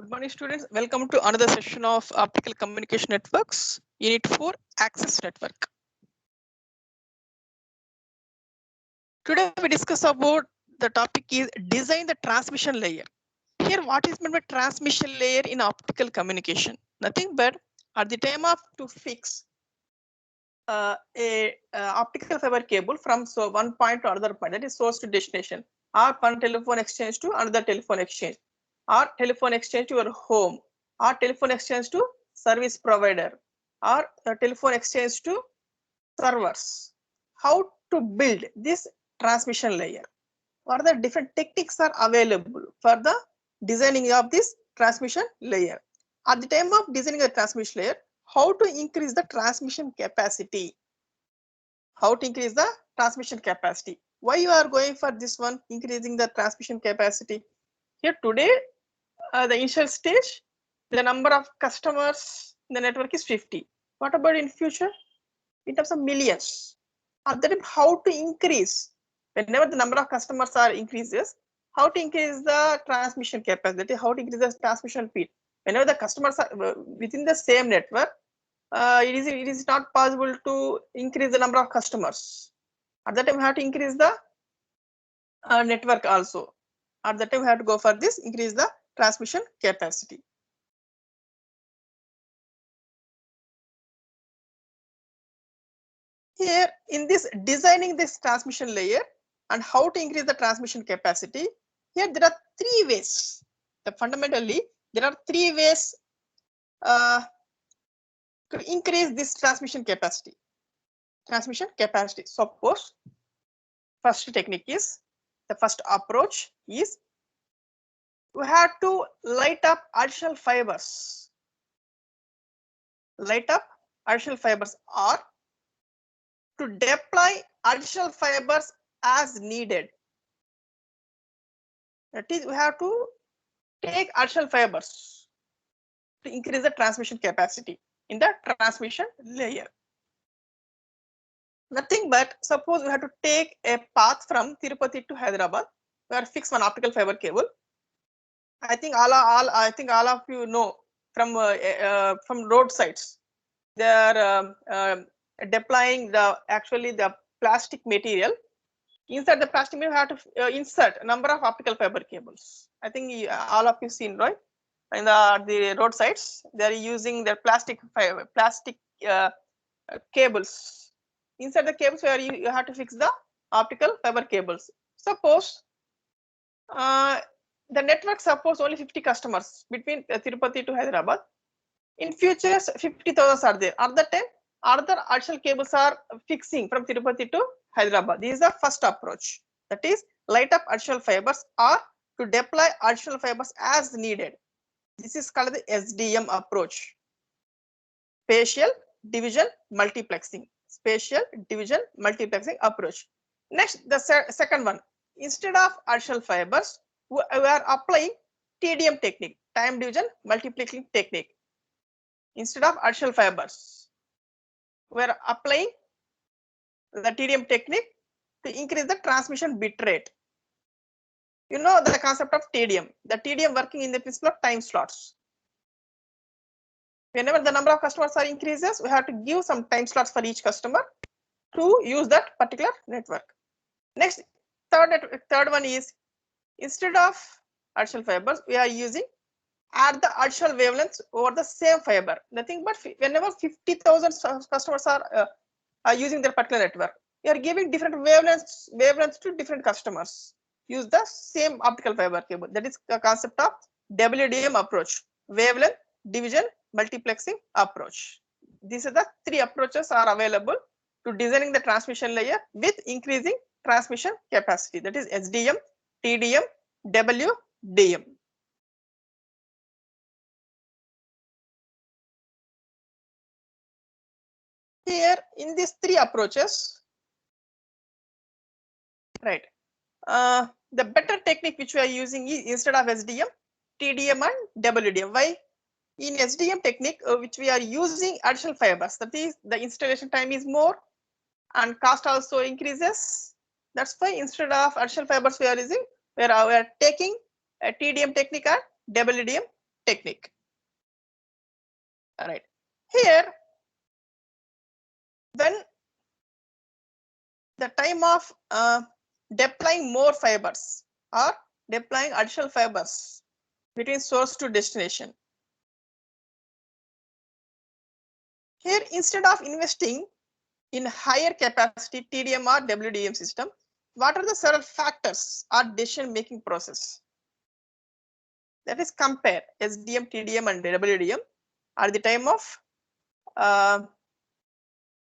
Good morning, students. Welcome to another session of Optical Communication Networks, Unit 4, Access Network. Today we discuss about the topic is design the transmission layer. Here, what is meant by transmission layer in optical communication? Nothing but at the time of to fix a optical fiber cable from one point to another point, that is source to destination, or one telephone exchange to another telephone exchange, or telephone exchange to your home, or telephone exchange to service provider, or telephone exchange to servers. How to build this transmission layer? What are the different techniques are available for the designing of this transmission layer? At the time of designing a transmission layer, how to increase the transmission capacity? How to increase the transmission capacity? Why you are going for this one, increasing the transmission capacity? Here today, the initial stage, the number of customers in the network is 50. What about in future? In terms of millions. At that time, how to increase? Whenever the number of customers are increases, how to increase the transmission capacity? How to increase the transmission speed? Whenever the customers are within the same network, it is not possible to increase the number of customers. At that time, we have to increase the network also. At that time, we have to go for this, increase the transmission capacity. Here in this designing this transmission layer and how to increase the transmission capacity, here there are three ways. Fundamentally, there are three ways to increase this transmission capacity. Suppose first technique is, the first approach is, we have to light up additional fibers. Light up additional fibers, or to deploy additional fibers as needed. That is, we have to take additional fibers to increase the transmission capacity in the transmission layer. Nothing but, suppose we have to take a path from Tirupati to Hyderabad. We have to fix one optical fiber cable. I think all of you know from roadsides, they are deploying the plastic material. Inside the plastic material, we have to insert a number of optical fiber cables. I think all of you seen, right? In the roadsides, they are using their plastic cables. Inside the cables, where you have to fix the optical fiber cables. Suppose the network supports only 50 customers between Tirupati to Hyderabad. In future, 50,000 are there. At that time, other additional cables are fixing from Tirupati to Hyderabad. This is the first approach. That is, light up additional fibers or to deploy additional fibers as needed. This is called the SDM approach. Spatial division multiplexing. Spatial division multiplexing approach. Next, the second one. Instead of additional fibers, we are applying TDM technique, time division multiplexing technique. Instead of additional fibers, we are applying the TDM technique to increase the transmission bit rate. You know the concept of TDM. The TDM working in the principle of time slots. Whenever the number of customers are increases, we have to give some time slots for each customer to use that particular network. Next, third one is, instead of additional fibers, we are using add the additional wavelengths over the same fiber. Nothing but whenever 50,000 customers are using their particular network, we are giving different wavelengths to different customers. Use the same optical fiber cable. That is the concept of WDM approach, wavelength division multiplexing approach. These are the three approaches are available to designing the transmission layer with increasing transmission capacity. That is SDM, TDM, WDM. Here in these three approaches, right, the better technique which we are using is, instead of SDM, TDM and WDM. Why? In SDM technique, which we are using additional fibers, that is, the installation time is more and cost also increases. That's why instead of additional fibers we are using, we are taking a TDM technique and WDM technique. All right. Here, when the time of deploying more fibers or deploying additional fibers between source to destination. Here, instead of investing in higher capacity TDM or WDM system, what are the several factors or decision making process? That is, compare SDM, TDM and WDM at the time of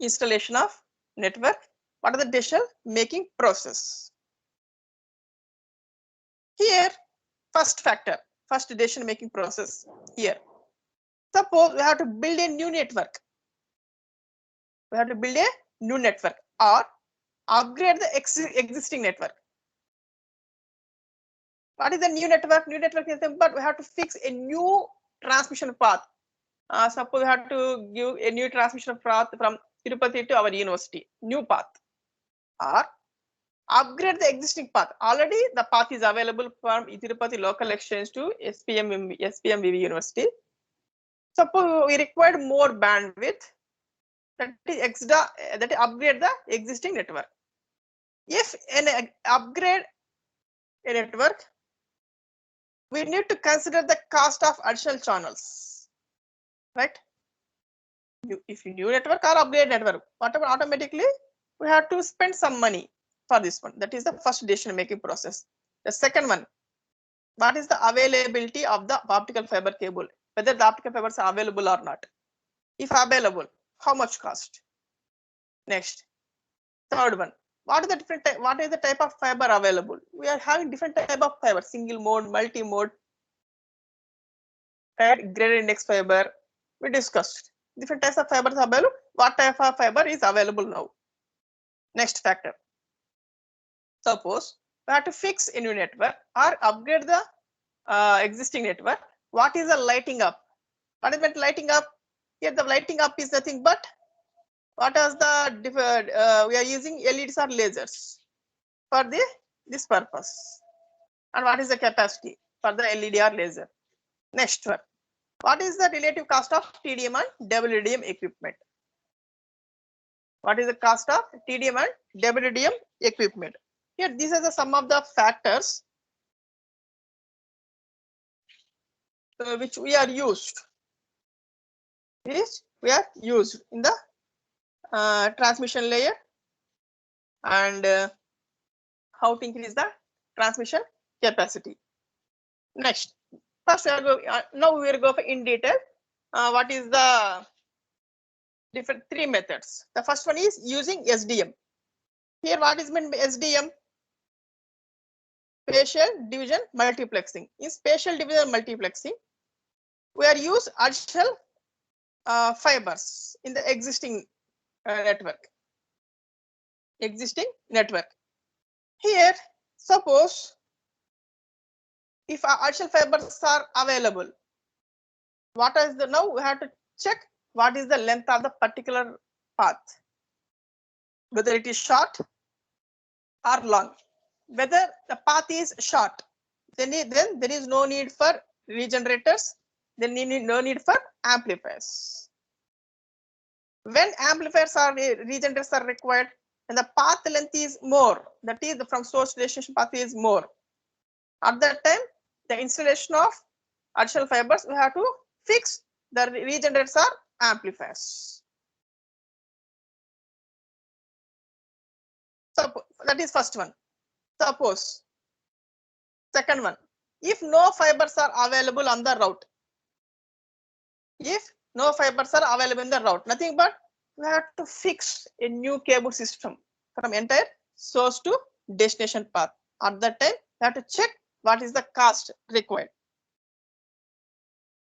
installation of network. What are the decision making process? Here, first decision making process here. Suppose we have to build a new network. We have to build a new network or upgrade the existing network. What is the new network? New network is simple, but we have to fix a new transmission path. Suppose we have to give a new transmission path from Tirupati to our university, new path, or upgrade the existing path. Already the path is available from Tirupati local exchange to SPMVV University. Suppose we required more bandwidth, that is extra, that is upgrade the existing network. If an upgrade a network, we need to consider the cost of additional channels, right? If you new network or upgrade network, whatever, automatically we have to spend some money for this one. That is the first decision making process. The second one, what is the availability of the optical fiber cable, whether the optical fibers are available or not. If available, how much cost? Next, third one, what is the different type, what is the type of fiber available? We are having different type of fiber, single mode, multi mode, right? Graded index fiber. We discussed different types of fibers available. What type of fiber is available now? Next factor, suppose we have to fix a new network or upgrade the existing network. What is the lighting up? What is meant lighting up? Here the lighting up is nothing but what is the we are using LEDs or lasers for this purpose. And what is the capacity for the LED or laser? Next one, what is the relative cost of TDM and WDM equipment? What is the cost of TDM and WDM equipment? Here, these are the some of the factors which we are used. We are used in the transmission layer and how to increase the transmission capacity. Next, first we are going. Now we will go in detail. What is the different three methods? The first one is using SDM. Here, what is meant by SDM? Spatial division multiplexing. In spatial division multiplexing, we are use additional fibers in the existing network. Here, suppose if additional fibers are available, what is the, now we have to check what is the length of the particular path, whether it is short or long. Whether the path is short, then there is no need for regenerators, then no need for amplifiers. When amplifiers or regenerators are required, and the path length is more, that is from source to destination path is more. At that time, the installation of additional fibers, we have to fix the regenerators or amplifiers. So that is first one. Suppose second one, if no fibers are available on the route, if no fibers are available in the route, nothing but we have to fix a new cable system from entire source to destination path. At that time, we have to check what is the cost required.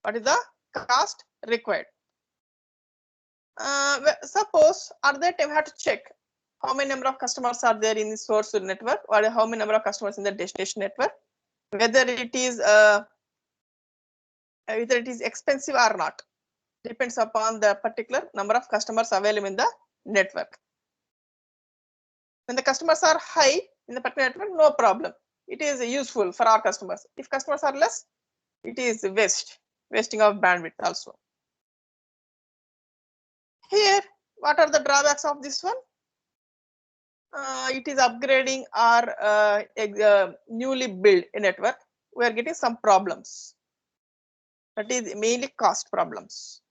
What is the cost required? Suppose at that time we have to check how many number of customers are there in the source network or how many number of customers in the destination network, whether it is expensive or not, depends upon the particular number of customers available in the network. When the customers are high in the particular network, no problem, it is useful for our customers. If customers are less, it is waste. wasting of bandwidth also. Here, what are the drawbacks of this one? It is upgrading our newly built network. We are getting some problems. That is mainly cost problems.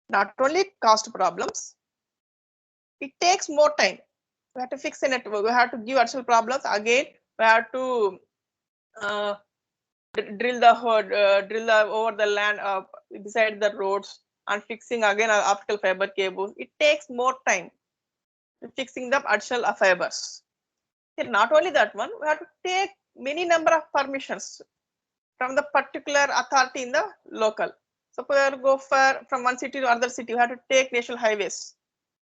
Not only cost problems, it takes more time. We have to fix a network. We have to give additional problems again. We have to drill over the land beside the roads and fixing again optical fiber cables. It takes more time fixing the additional fibers. Here, not only that one, we have to take many number of permissions from the particular authority in the local. Suppose we go from one city to other city, we have to take national highways.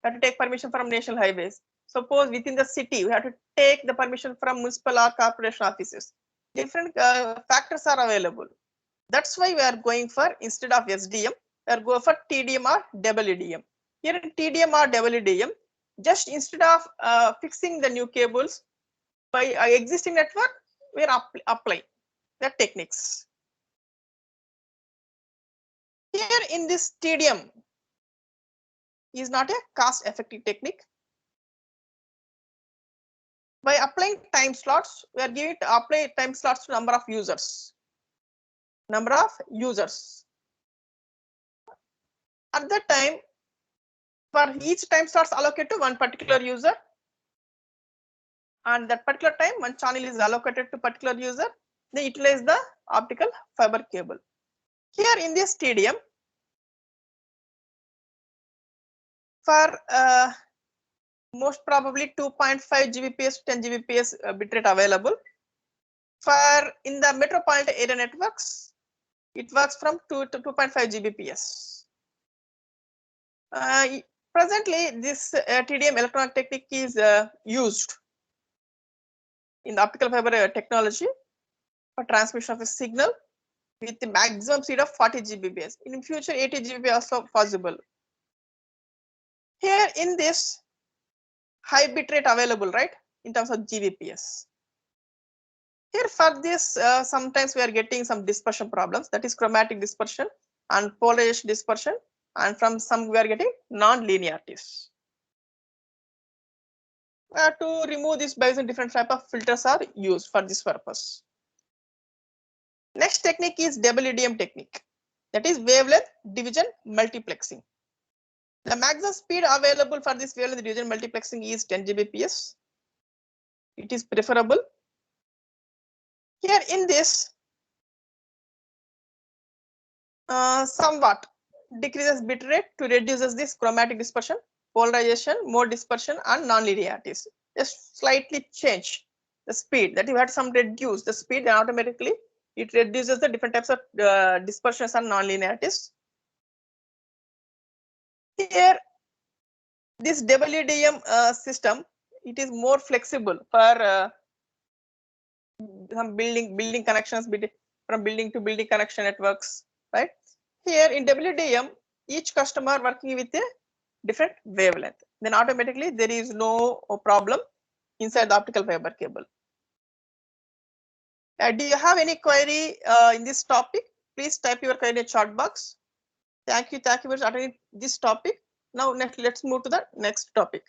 We have to take permission from national highways. Suppose within the city, we have to take the permission from municipal or corporation offices. Different factors are available. That's why we are going for, instead of SDM, we are going for TDM or WDM. Here in TDM or WDM, just instead of fixing the new cables by existing network, we are applying the techniques. Here in this TDM is not a cost-effective technique. By applying time slots, we are giving to apply time slots to number of users. Number of users. At that time, for each time slots allocated to one particular user, and that particular time one channel is allocated to particular user, they utilize the optical fiber cable. Here in this TDM, for most probably 2.5 Gbps to 10 Gbps bitrate available. For in the metropolitan area networks, it works from 2 to 2.5 Gbps. Presently, this TDM electronic technique is used in the optical fiber technology for transmission of a signal with the maximum speed of 40 Gbps. In future, 80 Gbps also possible. Here in this high bitrate available, right, in terms of Gbps. Here for this, sometimes we are getting some dispersion problems, that is chromatic dispersion and polarization dispersion, and from some we are getting non-linearities. To remove this, by using different type of filters are used for this purpose. Next technique is WDM technique, that is wavelength division multiplexing. The maximum speed available for this wavelength division multiplexing is 10 Gbps. It is preferable. Here in this, somewhat decreases bitrate to reduces this chromatic dispersion, polarization, mode dispersion, and non-linearities. Just slightly change the speed, that you had some reduce the speed, and automatically it reduces the different types of dispersions and non-linearities. Here, this WDM system, it is more flexible for some building connections, from building to building connection networks, right? Here in WDM, each customer working with a different wavelength, then automatically there is no problem inside the optical fiber cable. Do you have any query in this topic? Please type your query in the chat box. Thank you for attending this topic. Now let's move to the next topic.